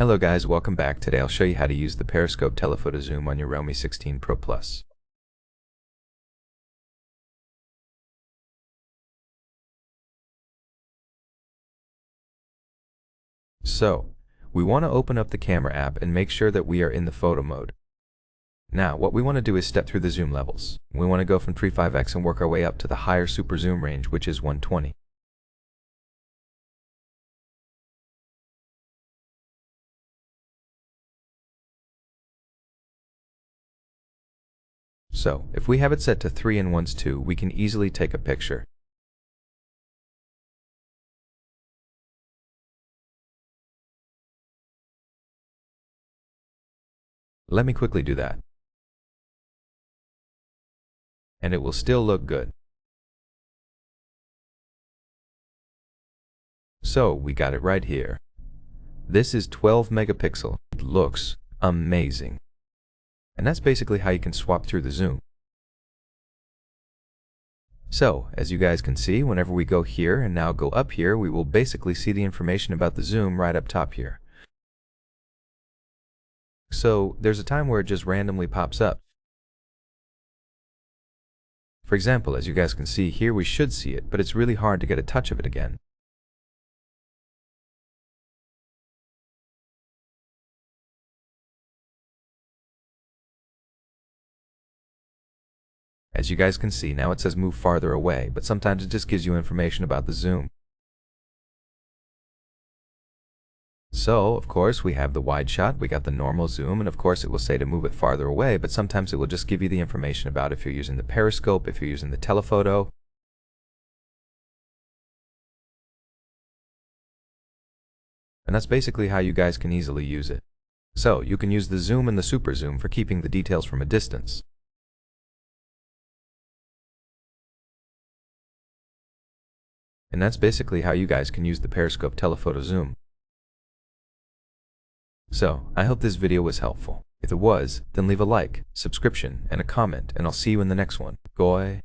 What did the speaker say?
Hello guys, welcome back. Today I'll show you how to use the Periscope telephoto zoom on your REALME 16 Pro Plus. So, we want to open up the camera app and make sure that we are in the photo mode. Now, what we want to do is step through the zoom levels. We want to go from 35x and work our way up to the higher super zoom range, which is 120. So, if we have it set to 3 and 1:2, we can easily take a picture. Let me quickly do that. And it will still look good. So, we got it right here. This is 12 megapixel. It looks amazing. And that's basically how you can swap through the zoom. So, as you guys can see, whenever we go here and now go up here, we will basically see the information about the zoom right up top here. So, there's a time where it just randomly pops up. For example, as you guys can see here, we should see it, but it's really hard to get a touch of it again. As you guys can see, now it says move farther away, but sometimes it just gives you information about the zoom. So, of course, we have the wide shot, we got the normal zoom, and of course it will say to move it farther away, but sometimes it will just give you the information about if you're using the Periscope, if you're using the Telephoto. And that's basically how you guys can easily use it. So, you can use the zoom and the super zoom for keeping the details from a distance. And that's basically how you guys can use the Periscope telephoto zoom. So, I hope this video was helpful. If it was, then leave a like, subscription, and a comment, and I'll see you in the next one. Goy.